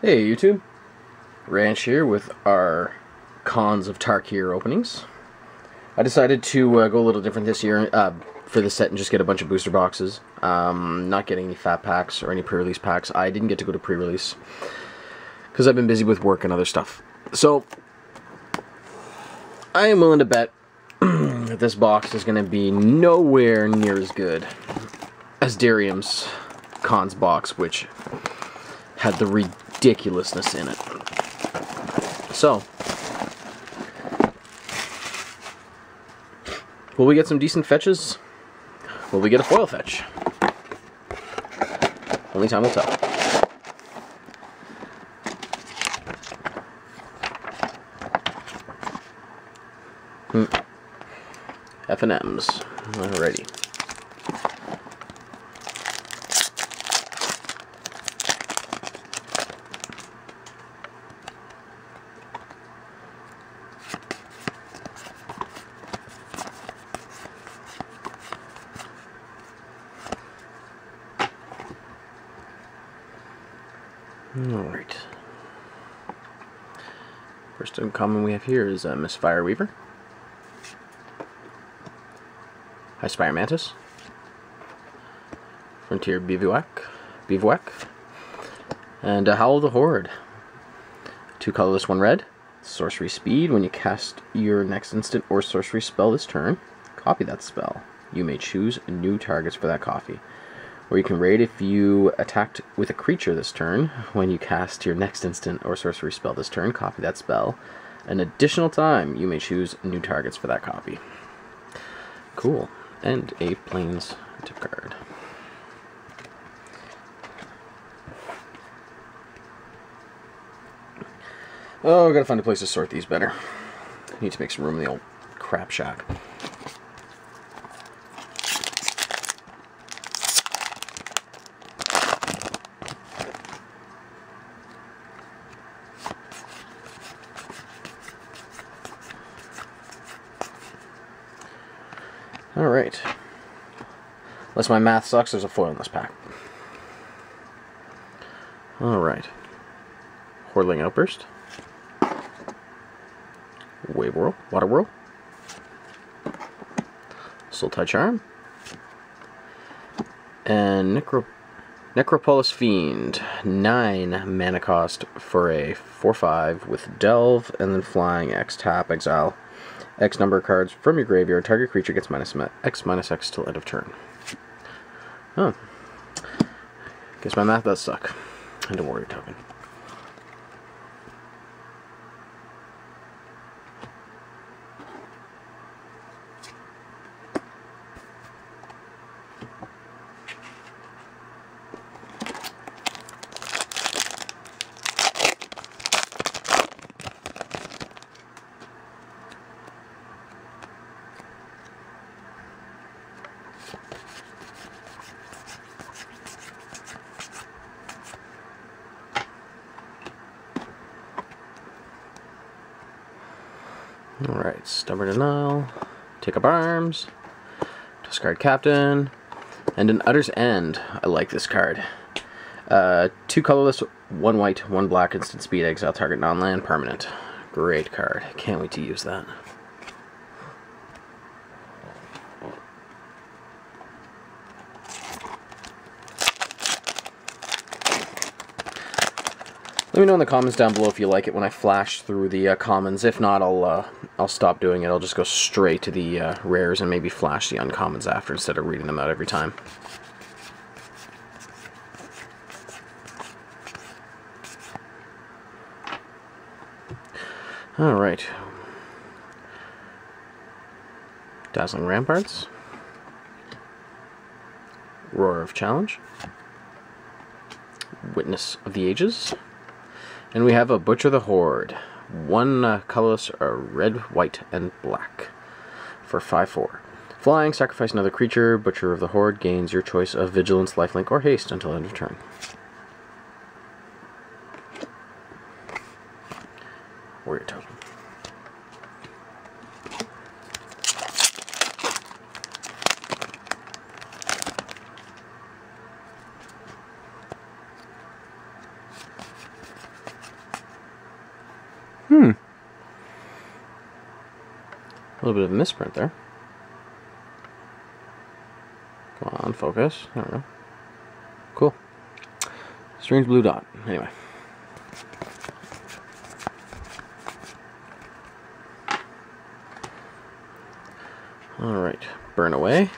Hey YouTube, Ranch here with our Cons of Tarkir openings. I decided to go a little different this year for this set and just get a bunch of booster boxes. Not getting any fat packs or any pre-release packs. I didn't get to go to pre-release because I've been busy with work and other stuff. So I am willing to bet that this box is going to be nowhere near as good as Darium's Cons box, which had the ridiculousness in it. So, will we get some decent fetches? Will we get a foil fetch? Only time will tell. F&Ms. Alrighty. Alright. First uncommon we have here is Miss Fireweaver, High Spire Mantis, Frontier Bivouac, and Howl of the Horde. 2 colorless, 1 red. Sorcery speed. When you cast your next instant or sorcery spell this turn, copy that spell. You may choose new targets for that copy. Or you can raid if you attacked with a creature this turn. When you cast your next instant or sorcery spell this turn, copy that spell. An additional time, you may choose new targets for that copy. Cool. And a Plains tip card. Oh, I gotta find a place to sort these better. I need to make some room in the old crap shack. Alright. Unless my math sucks, there's a foil in this pack. Alright. Hordling Outburst. Wave Whirl. Water Whirl. Sultai Charm. And Necropolis Fiend. 9 mana cost for a 4/5 with Delve, and then flying X tap, exile X number of cards from your graveyard. Target creature gets -X till end of turn. Oh. Guess my math does suck. And a warrior token. Alright, Stubborn Denial, Take Up Arms, discard Captain, and an Utter's End. I like this card. 2 colorless, 1 white, 1 black, instant speed, exile target non-land permanent. Great card. Can't wait to use that. Let me know in the comments down below if you like it when I flash through the commons. If not, I'll stop doing it. I'll just go straight to the rares and maybe flash the uncommons after instead of reading them out every time. Alright. Dazzling Ramparts. Roar of Challenge. Witness of the Ages. And we have a Butcher the Horde. 1 colorless, red, white, and black for 5/4. Flying, sacrifice another creature. Butcher of the Horde gains your choice of Vigilance, Lifelink, or Haste until end of turn. Warrior token. A little bit of a misprint there. Come on, focus. There we go. Cool. Strange blue dot. Anyway. Alright. Burn away.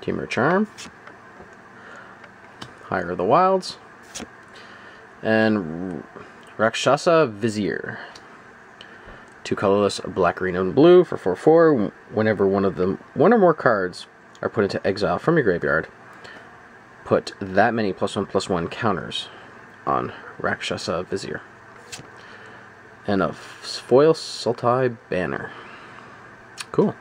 Temur Charm. Higher of the Wilds. And Rakshasa Vizier. 2 colorless, black, green, and blue for 4/4. Whenever one or more cards are put into exile from your graveyard, put that many +1/+1 counters on Rakshasa Vizier. And a foil Sultai banner. Cool.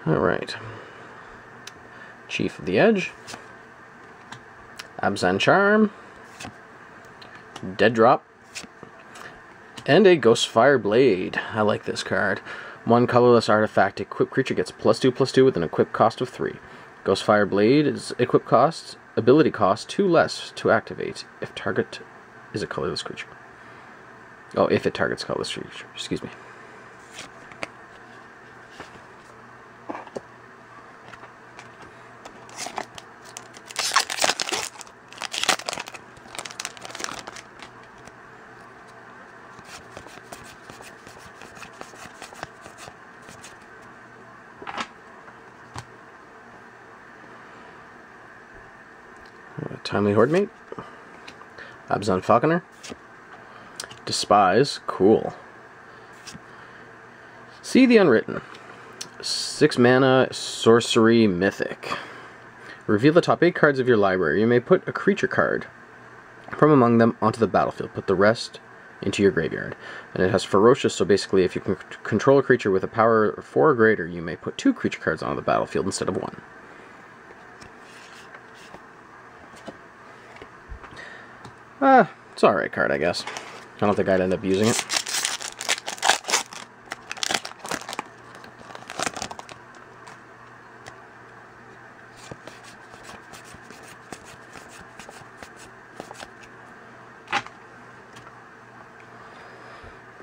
Alright. Chief of the Edge. Abzan Charm. Dead Drop. And a Ghostfire Blade. I like this card. 1 colorless artifact. Equipped creature gets +2/+2 with an equip cost of 3. Ghostfire Blade is equip cost, ability cost 2 less to activate if target is a colorless creature. Oh, if it targets colorless creature. Excuse me. Timely Hordemate. Abzan Falconer. Despise. Cool. See the Unwritten. 6 mana, sorcery, mythic. Reveal the top 8 cards of your library. You may put a creature card from among them onto the battlefield. Put the rest into your graveyard. And it has Ferocious, so basically if you can control a creature with a power of 4 or greater, you may put 2 creature cards onto the battlefield instead of 1. It's an alright card, I guess. I don't think I'd end up using it.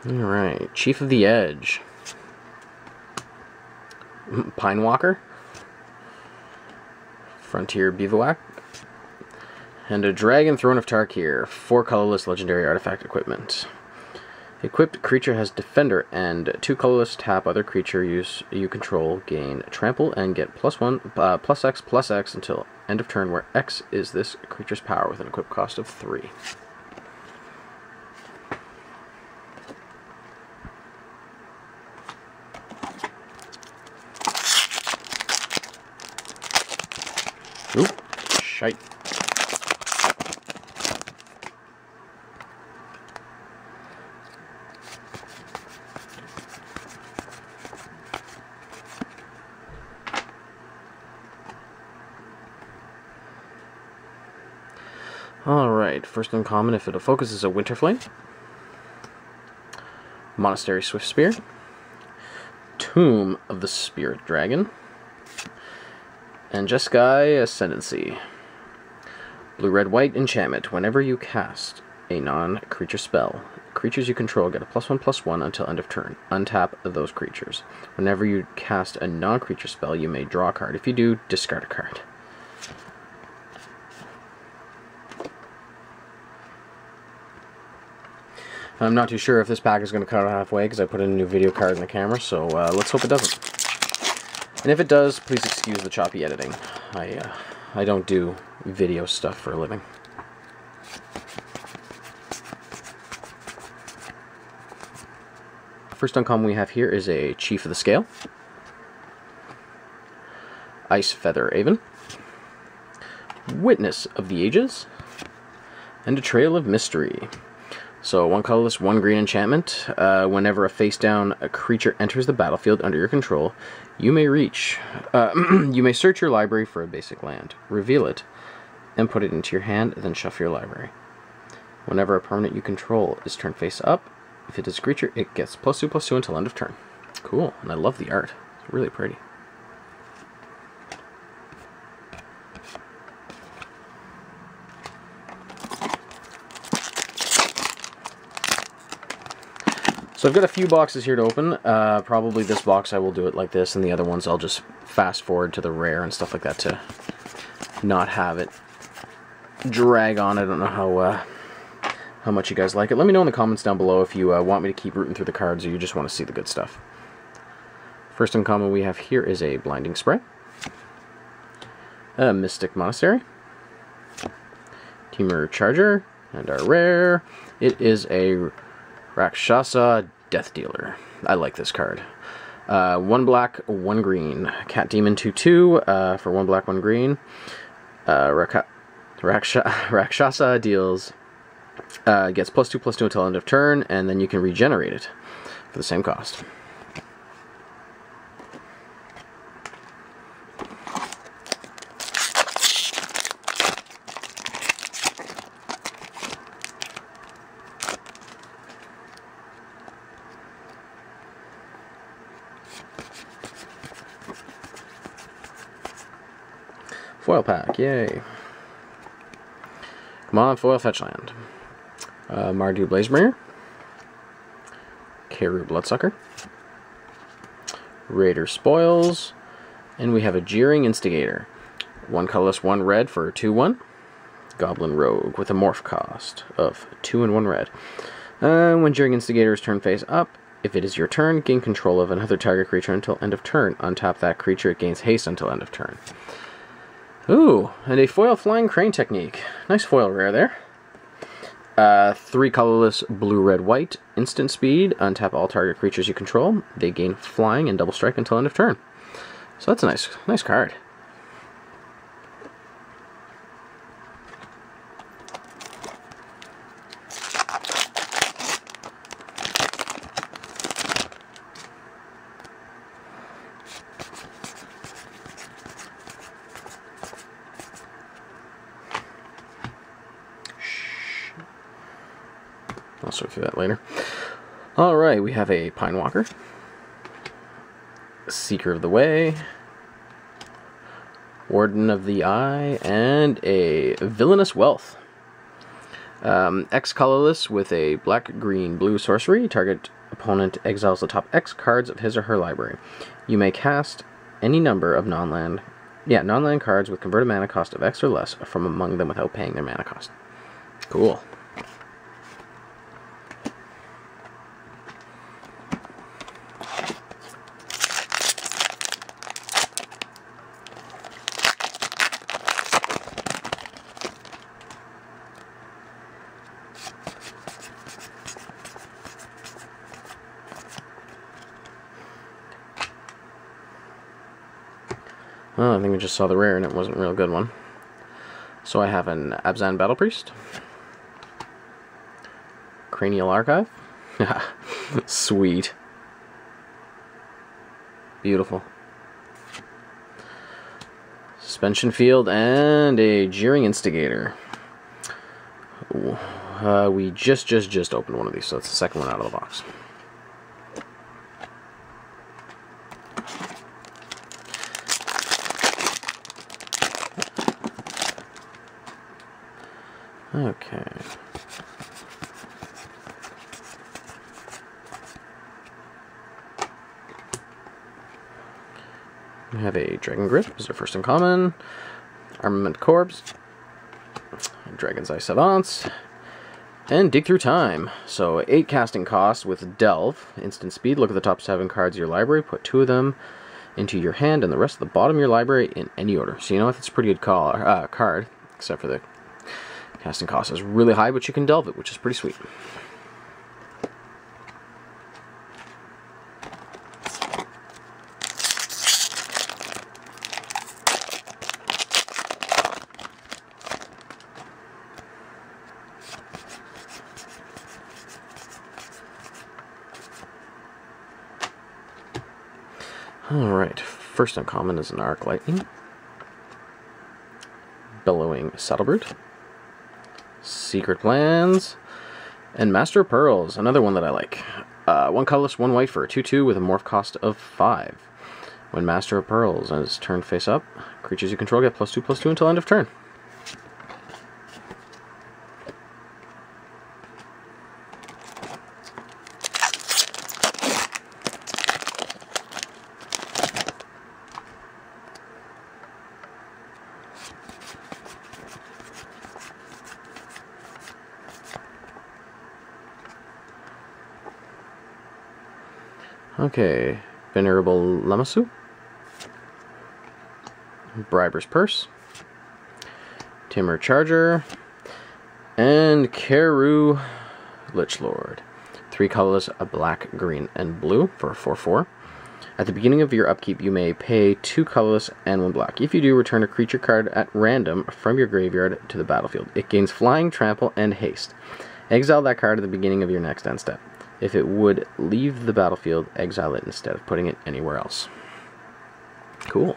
Alright, Chief of the Edge. Pinewalker. Frontier Bivouac. And a Dragon Throne of Tarkir, 4 colorless legendary artifact equipment. Equipped creature has Defender, and 2 colorless tap other creature you control, gain Trample, and get +X/+X until end of turn, where X is this creature's power with an equip cost of 3. Oop, shite. Alright, first uncommon, if it'll focus, is a Winterflame. Monastery Swiftspear. Tomb of the Spirit Dragon. And Jeskai Ascendancy. Blue-red-white enchantment. Whenever you cast a non-creature spell, creatures you control get a +1/+1 until end of turn. Untap those creatures. Whenever you cast a non-creature spell, you may draw a card. If you do, discard a card. I'm not too sure if this pack is going to cut out halfway because I put in a new video card in the camera, so let's hope it doesn't. And if it does, please excuse the choppy editing. I don't do video stuff for a living. First uncommon we have here is a Chief of the Scale. Ice Feather Aven. Witness of the Ages. And a Trail of Mystery. So 1 colorless, 1 green enchantment. Whenever a face-down creature enters the battlefield under your control, you may you may search your library for a basic land, reveal it, and put it into your hand, then shuffle your library. Whenever a permanent you control is turned face up, if it is a creature, it gets +2/+2 until end of turn. Cool, and I love the art. It's really pretty. So I've got a few boxes here to open. Probably this box I will do it like this, and the other ones I'll just fast forward to the rare and stuff like that to not have it drag on. I don't know how much you guys like it. Let me know in the comments down below if you want me to keep rooting through the cards or you just want to see the good stuff. First uncommon we have here is a Blinding Spray, a Mystic Monastery, Temur Charger, and our rare, it is a Rakshasa Death Dealer. I like this card. 1 black, 1 green. Cat Demon 2/2 for 1 black, 1 green. Rakshasa deals gets +2/+2 until end of turn, and then you can regenerate it for the same cost. Foil pack, yay. Come on, foil fetchland. Mardu Blazebringer, Keru Bloodsucker, Raider Spoils, and we have a Jeering Instigator. 1 colorless, 1 red for 2/1. Goblin Rogue with a morph cost of 2 and 1 red. When Jeering Instigator is turned face up, if it is your turn, gain control of another target creature until end of turn. Untap that creature, it gains haste until end of turn. Ooh, and a foil Flying Crane technique. Nice foil rare there. 3 colorless, blue, red, white. Instant speed. Untap all target creatures you control. They gain flying and double strike until end of turn. So that's a nice card. I'll sort through that later. Alright, we have a Pine Walker, Seeker of the Way, Warden of the Eye, and a Villainous Wealth. X colorless with a black, green, blue sorcery. Target opponent exiles the top X cards of his or her library. You may cast any number of non-land cards with converted mana cost of X or less from among them without paying their mana cost. Cool. Oh, I think we just saw the rare and it wasn't a real good one. So I have an Abzan Battle Priest, Cranial Archive, sweet, beautiful, Suspension Field, and a Jeering Instigator. We just opened one of these, so it's the second one out of the box. Okay. We have a Dragon Grip, this is our first uncommon, Armament Corps, Dragon's Eye Savants, and Dig Through Time. So 8 casting costs with Delve, instant speed. Look at the top 7 cards of your library, put 2 of them into your hand and the rest of the bottom of your library in any order. So you know what, it's a pretty good card, except for the casting cost is really high, but you can delve it, which is pretty sweet. Alright, first uncommon is an Arc Lightning, Bellowing Saddlebird, Secret Plans, and Master of Pearls, another one that I like. 1 colorless, 1 white for a 2/2 with a morph cost of 5. When Master of Pearls is turned face up, creatures you control get +2/+2 until end of turn. Okay, Venerable Lamassu, Briber's Purse, Timur Charger, and Keru Lichlord. 3 colorless, a black, green, and blue for a 4/4. At the beginning of your upkeep, you may pay 2 colorless and 1 black. If you do, return a creature card at random from your graveyard to the battlefield. It gains Flying, Trample, and Haste. Exile that card at the beginning of your next end step. If it would leave the battlefield, exile it instead of putting it anywhere else. Cool.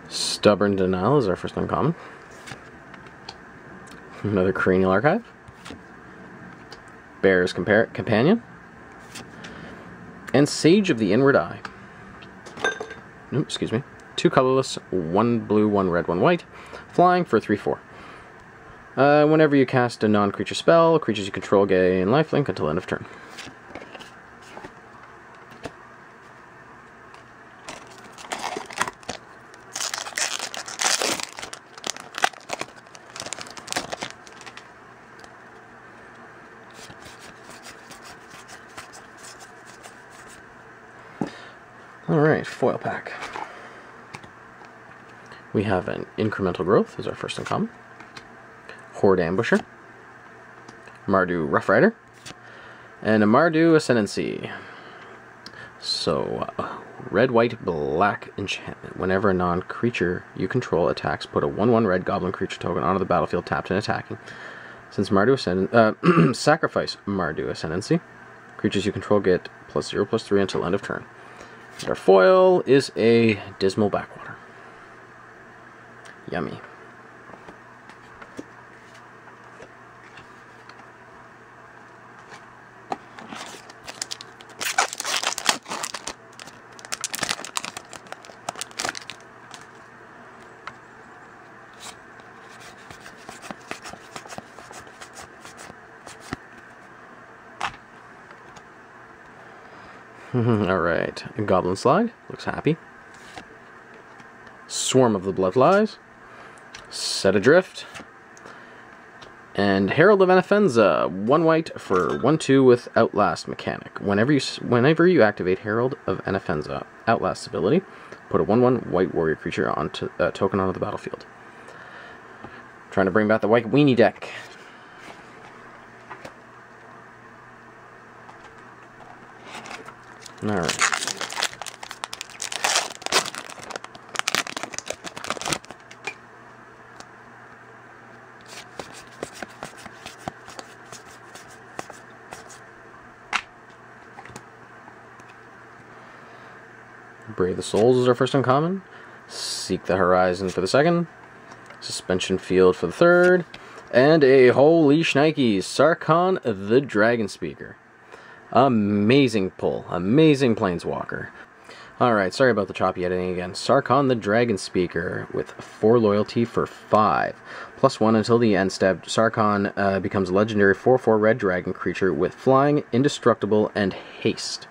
Stubborn Denial is our first uncommon. Another Cranial Archive. Bear's Companion. And Sage of the Inward Eye. Nope, excuse me. 2 colorless, 1 blue, 1 red, 1 white. Flying for 3/4. Whenever you cast a non-creature spell, creatures you control gain lifelink until end of turn. Alright, foil pack. We have an Incremental Growth as our first uncommon. Horde Ambusher. Mardu Rough Rider. And a Mardu Ascendancy. So, red, white, black enchantment. Whenever a non-creature you control attacks, put a 1/1 red goblin creature token onto the battlefield tapped and attacking. Since Mardu sacrifice Mardu Ascendancy. Creatures you control get +0/+3 until end of turn. And our foil is a Dismal Backwater. Yummy. Alright, Goblin Slide, looks happy. Swarm of the Bloodflies, Set Adrift, and Herald of Anafenza, 1 white for 1/2 with Outlast mechanic. Whenever you activate Herald of Anafenza Outlast ability, put a 1/1 white warrior creature onto token onto the battlefield. Trying to bring back the white weenie deck. Alright. Brave the Souls is our first uncommon. Seek the Horizon for the second. Suspension Field for the third. And a holy shnikes, Sarkhan the Dragon Speaker. Amazing pull. Amazing Planeswalker. Alright, sorry about the choppy editing again. Sarkhan the Dragon Speaker with 4 loyalty for 5. +1 until the end step. Sarkhan becomes a legendary 4/4 red dragon creature with flying, indestructible, and haste.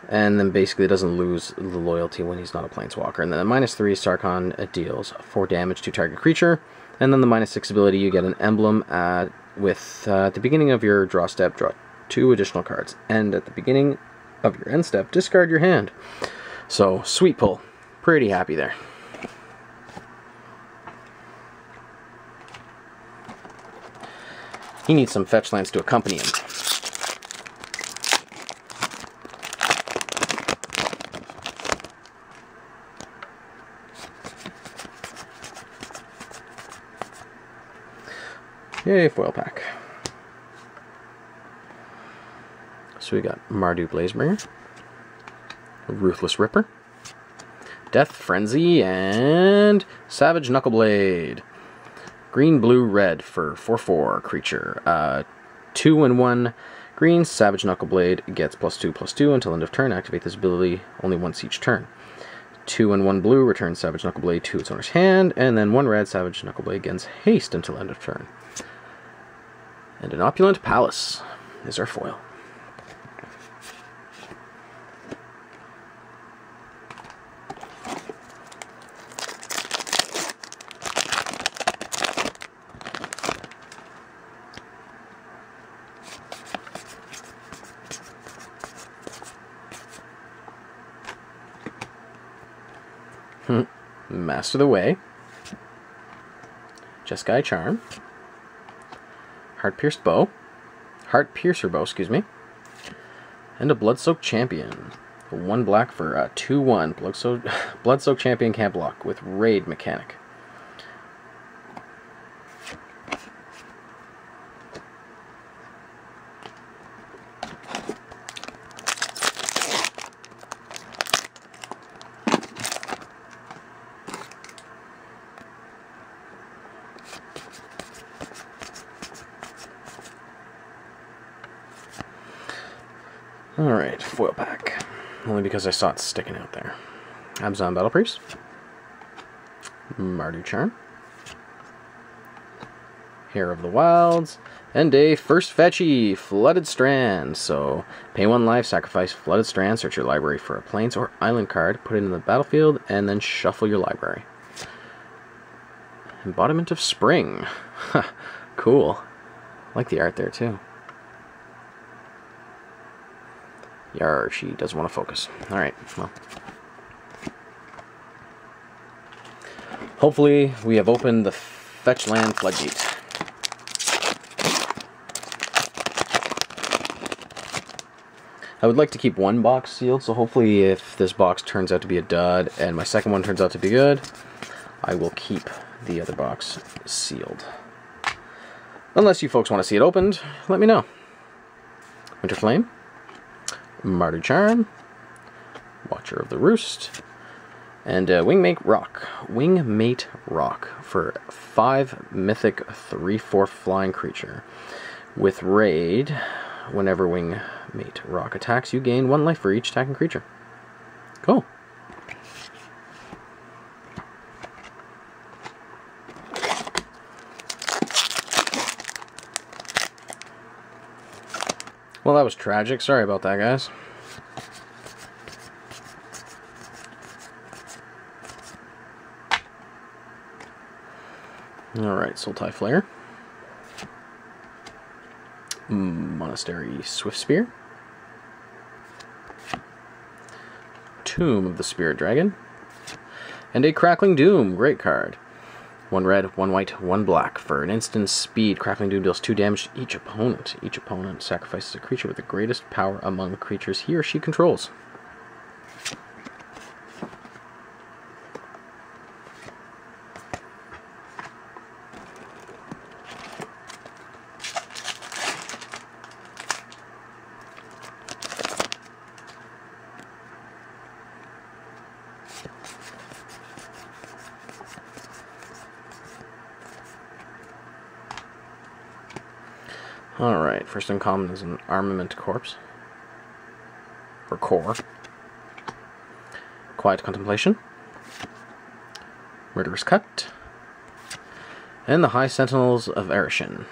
And then basically doesn't lose the loyalty when he's not a Planeswalker. And then the -3, Sarkhan deals 4 damage to target creature. And then the -6 ability, you get an emblem at the beginning of your draw step, draw 2 additional cards. And at the beginning of your end step, discard your hand. So, sweet pull. Pretty happy there. He needs some fetch lands to accompany him. Yay, foil pack. So we got Mardu Blazebringer, Ruthless Ripper, Death Frenzy, and Savage Knuckleblade. Green, blue, red for 4/4 creature. 2/1 green, Savage Knuckleblade gets +2/+2 until end of turn. Activate this ability only once each turn. 2/1 blue, return Savage Knuckleblade to its owner's hand, and then 1 red, Savage Knuckleblade gains haste until end of turn. And an Opulent Palace is our foil. Master the Way, Jeskai Charm, Heart Piercer Bow, excuse me, and a Blood-Soaked Champion. 1 black for 2/1. Blood-Soaked Champion can't block with Raid mechanic. Alright, foil pack. Only because I saw it sticking out there. Abzan Battle Priest. Mardu Charm. Hair of the Wilds. And a first fetchy, Flooded Strand. So, pay 1 life, sacrifice Flooded Strand, search your library for a plains or island card, put it in the battlefield, and then shuffle your library. Embodiment of Spring. Cool. I like the art there too. Yar, she doesn't want to focus. Alright, well. Hopefully we have opened the fetch land floodgate. I would like to keep 1 box sealed, so hopefully if this box turns out to be a dud and my second one turns out to be good, I will keep the other box sealed. Unless you folks want to see it opened, let me know. Winter Flame. Mardu Charm, Watcher of the Roost, and Wingmate Rock for 5 mythic 3/4 flying creature. With Raid, whenever Wingmate Rock attacks, you gain 1 life for each attacking creature. Cool. Well, that was tragic. Sorry about that, guys. Alright, Sultai Flare. Monastery Swiftspear. Tomb of the Spirit Dragon. And a Crackling Doom. Great card. 1 red, 1 white, 1 black. For an instant speed, Crackling Doom deals 2 damage to each opponent. Each opponent sacrifices a creature with the greatest power among the creatures he or she controls. Alright, first uncommon is an Armament Corpse. Or Core. Quiet Contemplation. Murderous Cut. And the High Sentinels of Erishin.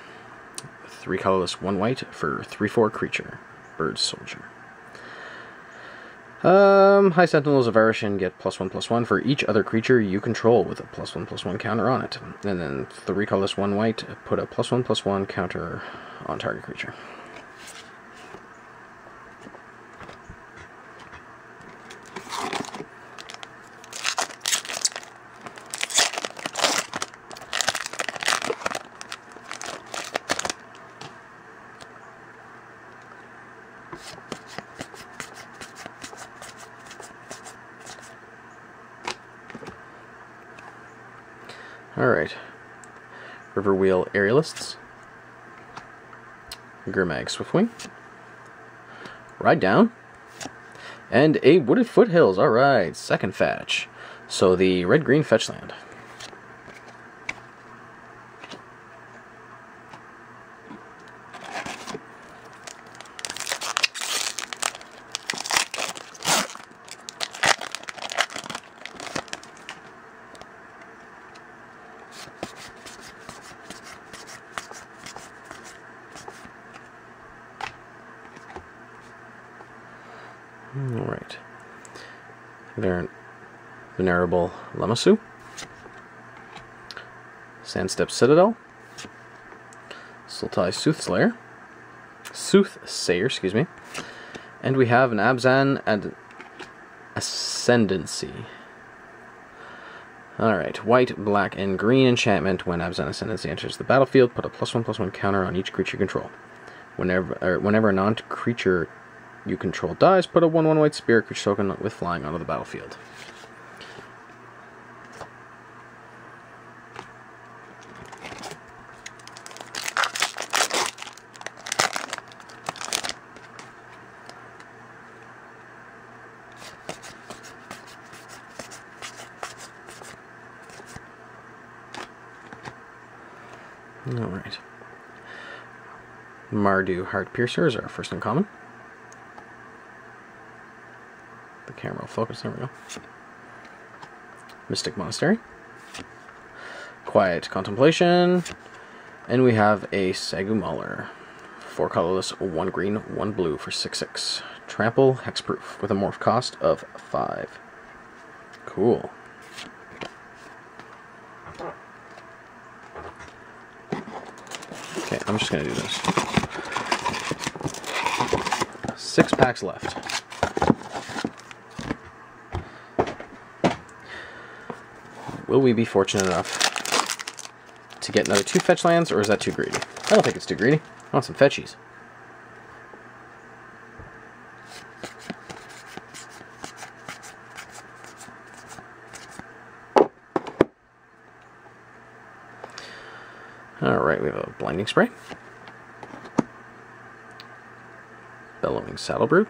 3 colorless, 1 white for 3/4 creature. Bird Soldier. High Sentinels of Erishin get +1/+1 for each other creature you control with a +1/+1 counter on it. And then 3 colorless, 1 white, put a +1/+1 counter on target creature. Alright. Riverwheel Aerialists. Gurmag Swiftwing. Ride Down. And a Wooded Foothills. Alright, second fetch. So the red-green fetch land. Alright. Venerable Lammasu. Sandstep Citadel. Sultai Soothsayer, excuse me. And we have an Abzan Ascendancy. Alright, white, black, and green enchantment. When Abzan Ascendancy enters the battlefield, put a +1/+1 counter on each creature you control. Whenever a non-creature you control dies, put a 1/1 white spirit creature token with flying onto the battlefield. Alright. Mardu Heartpiercer is our first uncommon. The camera will focus, there we go. Mystic Monastery. Quiet Contemplation. And we have a Sagumauler. 4 colorless, 1 green, 1 blue for 6/6. Trample, hexproof, with a morph cost of 5. Cool. Okay, I'm just going to do this. 6 packs left. Will we be fortunate enough to get another 2 fetch lands, or is that too greedy? I don't think it's too greedy. I want some fetchies. Alright, we have a Blinding Spray. Bellowing Saddlebrood.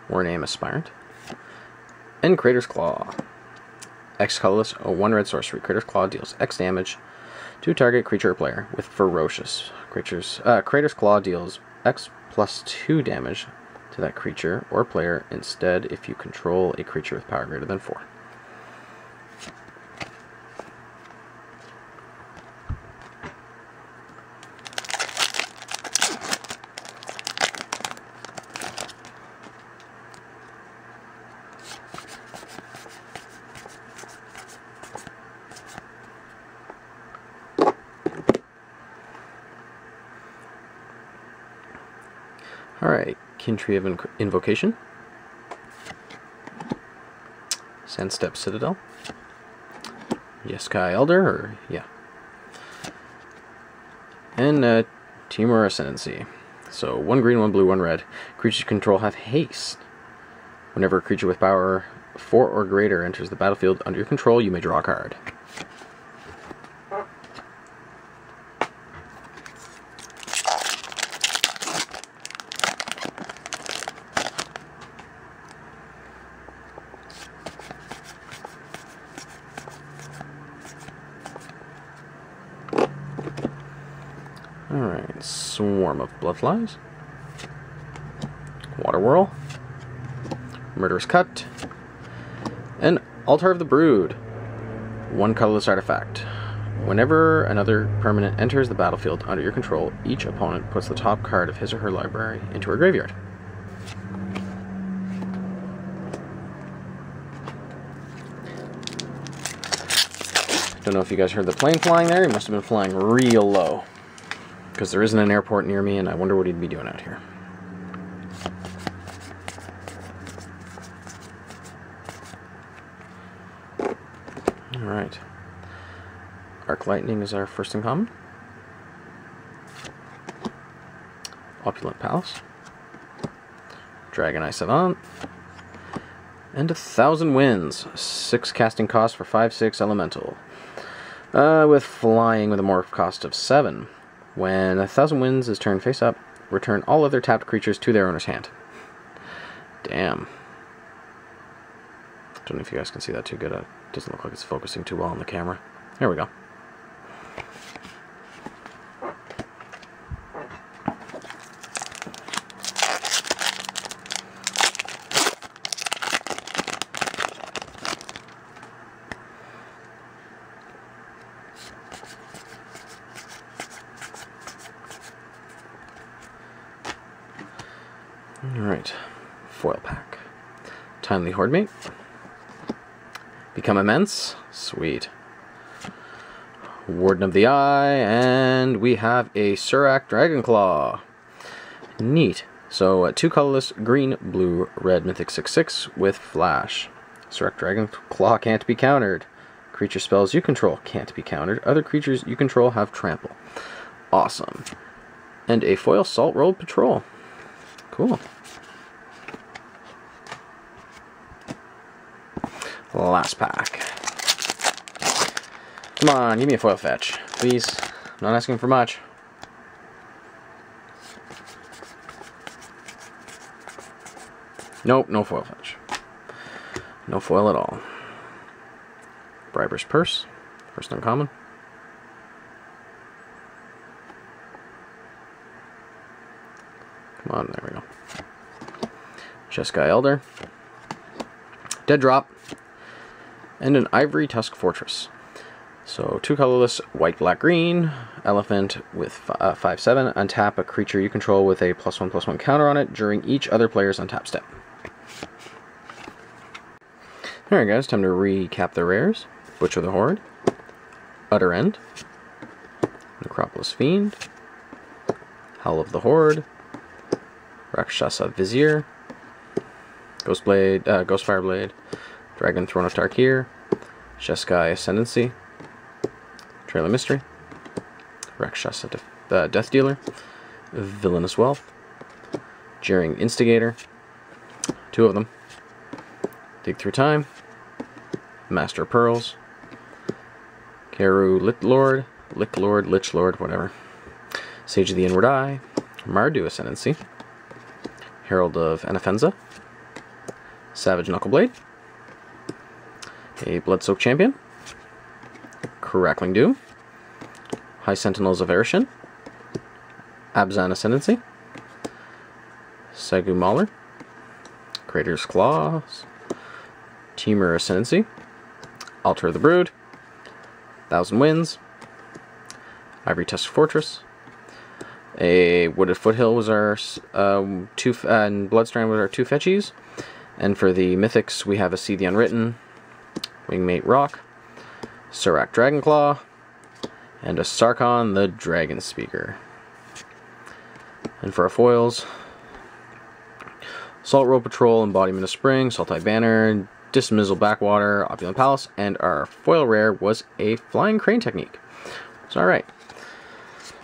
Warname Aspirant. And Crater's Claw. X colorless, a 1 red sorcery. Crater's Claw deals X damage to target creature or player with ferocious creatures. Crater's Claw deals X +2 damage to that creature or player instead if you control a creature with power greater than 4. Alright, Kintree of Invocation. Sandstep Citadel. Jeskai Elder, or yeah. And Timur Ascendancy. So 1 green, 1 blue, 1 red. Creatures you control have haste. Whenever a creature with power 4 or greater enters the battlefield under your control, you may draw a card. Alright, Swarm of Bloodflies. Water Whirl. Murderous Cut. And Altar of the Brood. 1 colorless artifact. Whenever another permanent enters the battlefield under your control, each opponent puts the top card of his or her library into her graveyard. Don't know if you guys heard the plane flying there. He must have been flying real low, because there isn't an airport near me, and I wonder what he'd be doing out here. Alright. Arc Lightning is our first uncommon. Opulent Palace. Dragon Eye Savant. And 1,000 Winds. 6 casting cost for 5/6 elemental. With flying with a morph cost of 7. When 1,000 Winds is turned face up, return all other tapped creatures to their owner's hand. Damn. Don't know if you guys can see that too good. It doesn't look like it's focusing too well on the camera. There we go. Alright, foil pack. Timely Hordemate. Become Immense. Sweet. Warden of the Eye, and we have a Surak Dragonclaw. Neat. So, 2 colorless, green, blue, red, mythic 6/6 with flash. Surak Dragonclaw can't be countered. Creature spells you control can't be countered. Other creatures you control have trample. Awesome. And a foil Salt Road Patrol. Cool. Last pack. Come on, give me a foil fetch, please. I'm not asking for much. Nope, no foil fetch. No foil at all. Briber's Purse, first uncommon. Come on, there we go. Jeskai Elder. Dead Drop. And an Ivory Tusk Fortress. So 2 colorless, white, black, green, elephant with 5/7. Untap a creature you control with a +1/+1 counter on it during each other player's untap step. Alright guys, time to recap the rares. Butcher the Horde, Utter End, Necropolis Fiend, Howl of the Horde, Rakshasa Vizier, Ghostfire Blade, Dragon Throne of Tarkir, Jeskai Ascendancy, Trail of Mystery, Rakshasa Death Dealer, Villainous Wealth, Jeering Instigator, 2 of them, Dig Through Time, Master of Pearls, Keru Lich Lord, whatever, Sage of the Inward Eye, Mardu Ascendancy, Herald of Anafenza, Savage Knuckleblade, a Bloodsoaked Champion, Crackling Dew, High Sentinels of Erishin, Abzan Ascendancy, Sagu Mauler, Crater's Claws, Temur Ascendancy, Altar of the Brood, 1,000 Winds, Ivory Tusk Fortress, a Wooded Foothill was our and Bloodstrand was our 2 fetchies, and for the mythics we have a See the Unwritten, Wingmate Rock, Surak Dragonclaw, and a Sarkon the Dragon Speaker. And for our foils, Salt Road Patrol, Embodiment of Spring, Saltai Banner, Dismizzle Backwater, Opulent Palace, and our foil rare was a Flying Crane Technique. So alright.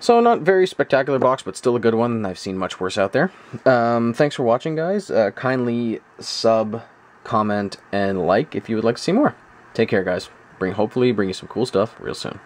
So not very spectacular box, but still a good one. I've seen much worse out there. Thanks for watching, guys. Kindly sub, comment, and like if you would like to see more. Take care, guys. Hopefully bring you some cool stuff real soon.